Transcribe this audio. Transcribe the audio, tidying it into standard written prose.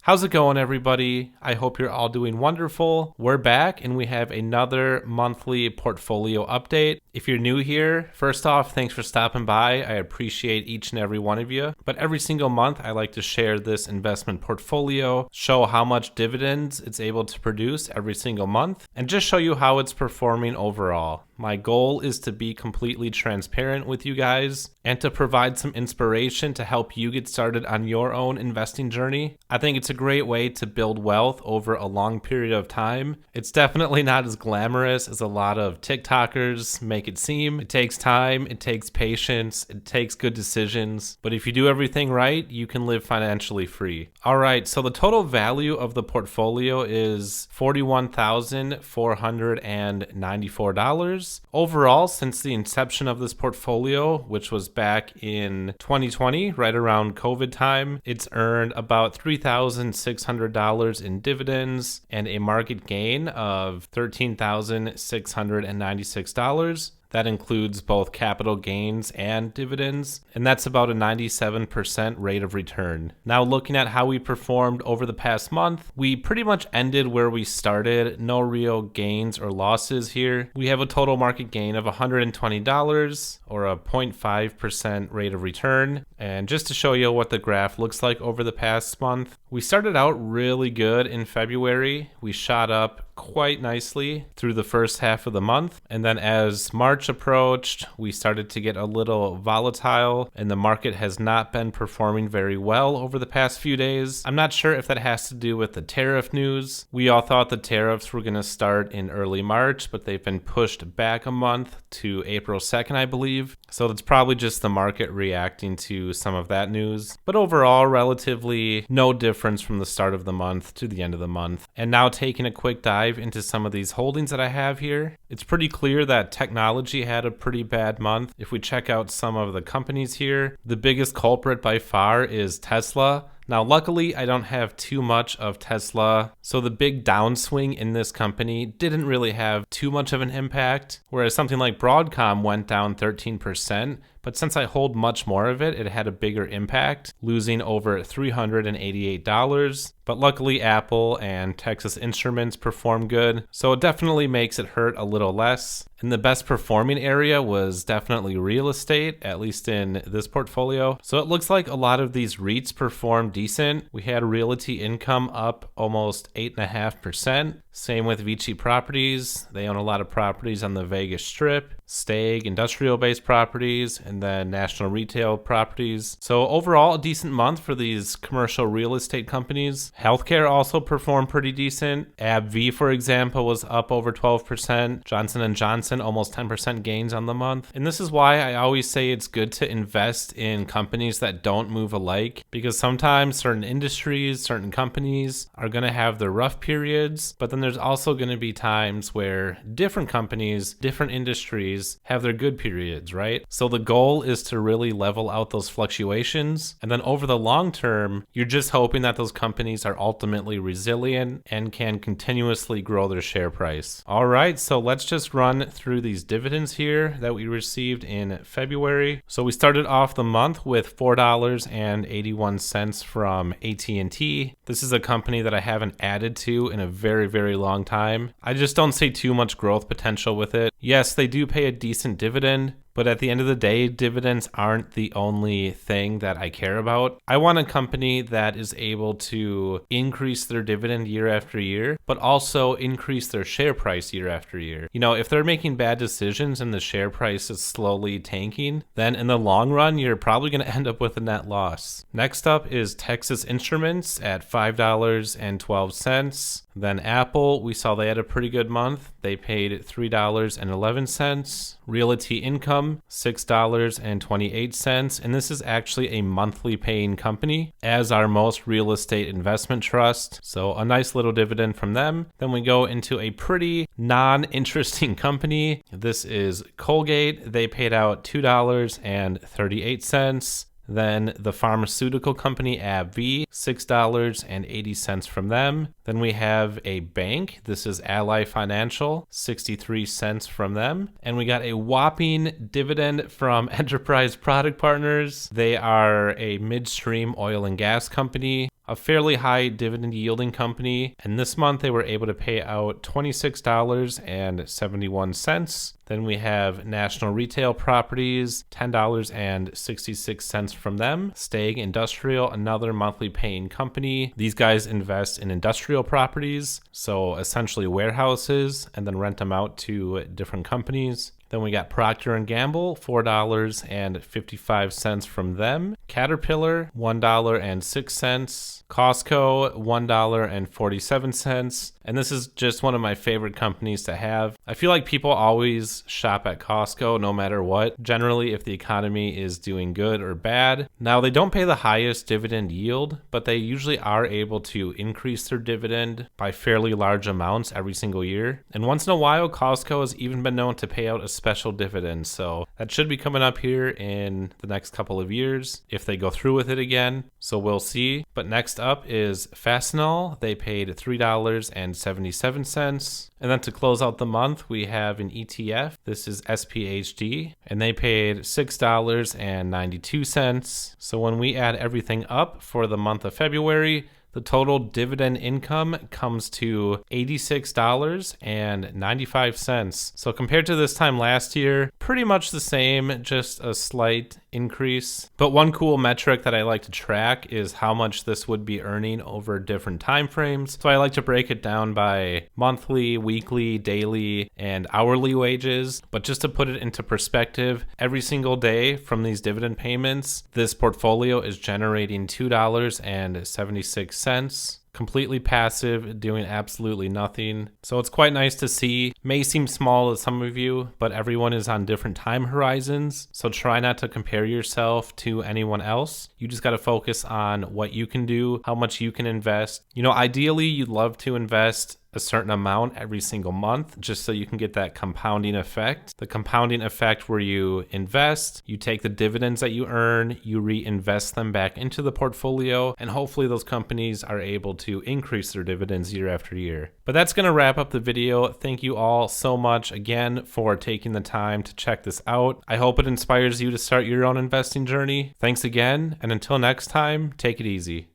How's it going, everybody? I hope you're all doing wonderful. We're back and we have another monthly portfolio update. If you're new here, first off, thanks for stopping by. I appreciate each and every one of you. But every single month, I like to share this investment portfolio, show how much dividends it's able to produce every single month, and just show you how it's performing overall. My goal is to be completely transparent with you guys and to provide some inspiration to help you get started on your own investing journey. I think it's a great way to build wealth over a long period of time. It's definitely not as glamorous as a lot of TikTokers make it seem. It takes time, it takes patience, it takes good decisions, but if you do everything right, you can live financially free. All right, so the total value of the portfolio is $41,494. Overall, since the inception of this portfolio, which was back in 2020, right around COVID time, it's earned about $3,600 in dividends and a market gain of $13,696. That includes both capital gains and dividends, and that's about a 97% rate of return. Now, looking at how we performed over the past month, we pretty much ended where we started. No real gains or losses here. We have a total market gain of $120 or a 0.5% rate of return. And just to show you what the graph looks like over the past month, we started out really good in February. We shot up quite nicely through the first half of the month. And then as March approached, we started to get a little volatile and the market has not been performing very well over the past few days. I'm not sure if that has to do with the tariff news. We all thought the tariffs were going to start in early March, but they've been pushed back a month to April 2nd, I believe. So that's probably just the market reacting to some of that news. But overall, relatively no difference from the start of the month to the end of the month. And now taking a quick dive into some of these holdings that I have here, it's pretty clear that technology had a pretty bad month. If we check out some of the companies here, the biggest culprit by far is Tesla. Now, luckily, I don't have too much of Tesla, so the big downswing in this company didn't really have too much of an impact, whereas something like Broadcom went down 13%, but since I hold much more of it, it had a bigger impact, losing over $388. But luckily, Apple and Texas Instruments performed good, so it definitely makes it hurt a little less. And the best performing area was definitely real estate, at least in this portfolio. So it looks like a lot of these REITs performed decent. We had Realty Income up almost 8.5%. Same with Vici Properties. They own a lot of properties on the Vegas Strip, Stag, industrial-based properties, and then national retail properties. So overall, a decent month for these commercial real estate companies. Healthcare also performed pretty decent. AbbVie, for example, was up over 12%. Johnson & Johnson, almost 10% gains on the month. And this is why I always say it's good to invest in companies that don't move alike, because sometimes certain industries, certain companies are going to have their rough periods, but then there's also going to be times where different companies, different industries have their good periods, right? So the goal is to really level out those fluctuations. And then over the long term, you're just hoping that those companies are ultimately resilient and can continuously grow their share price. All right, so let's just run through these dividends here that we received in February. So we started off the month with $4.81 from AT&T. This is a company that I haven't added to in a very, very long time. I just don't see too much growth potential with it. Yes, they do pay a decent dividend, but at the end of the day, dividends aren't the only thing that I care about. I want a company that is able to increase their dividend year after year, but also increase their share price year after year. You know, if they're making bad decisions and the share price is slowly tanking, then in the long run, you're probably going to end up with a net loss. Next up is Texas Instruments at $5.12. Then Apple, we saw they had a pretty good month. They paid $3.11. Realty Income, $6.28. And this is actually a monthly paying company, as are most real estate investment trusts. So a nice little dividend from them. Then we go into a pretty non-interesting company. This is Colgate. They paid out $2.38. Then the pharmaceutical company AbbVie, $6.80 from them. Then we have a bank. This is Ally Financial, 63 cents from them. And we got a whopping dividend from Enterprise Product Partners. They are a midstream oil and gas company. a fairly high dividend yielding company. And this month they were able to pay out $26.71. Then we have National Retail Properties, $10.66 from them. Stag Industrial, another monthly paying company. These guys invest in industrial properties, so essentially warehouses, and then rent them out to different companies. Then we got Procter & Gamble, $4.55 from them. Caterpillar, $1.06. Costco, $1.47. And this is just one of my favorite companies to have. I feel like people always shop at Costco no matter what, generally if the economy is doing good or bad. Now, they don't pay the highest dividend yield, but they usually are able to increase their dividend by fairly large amounts every single year. And once in a while, Costco has even been known to pay out a special dividend. So that should be coming up here in the next couple of years if they go through with it again. So we'll see. But next up is Fastenal. They paid $3.77. And then to close out the month, we have an ETF. This is SPHD, and they paid $6.92. So when we add everything up for the month of February, the total dividend income comes to $86.95. So compared to this time last year, pretty much the same, just a slight increase. But one cool metric that I like to track is how much this would be earning over different time frames. So I like to break it down by monthly, weekly, daily, and hourly wages. But just to put it into perspective, every single day from these dividend payments, this portfolio is generating $2.76. Completely passive, doing absolutely nothing. So it's quite nice to see. May seem small to some of you, but everyone is on different time horizons. So try not to compare yourself to anyone else. You just got to focus on what you can do, how much you can invest. You know, ideally, you'd love to invest a certain amount every single month just so you can get that compounding effect. The compounding effect where you invest, you take the dividends that you earn, you reinvest them back into the portfolio, and hopefully those companies are able to increase their dividends year after year. But that's going to wrap up the video. Thank you all so much again for taking the time to check this out. I hope it inspires you to start your own investing journey. Thanks again, and until next time, take it easy.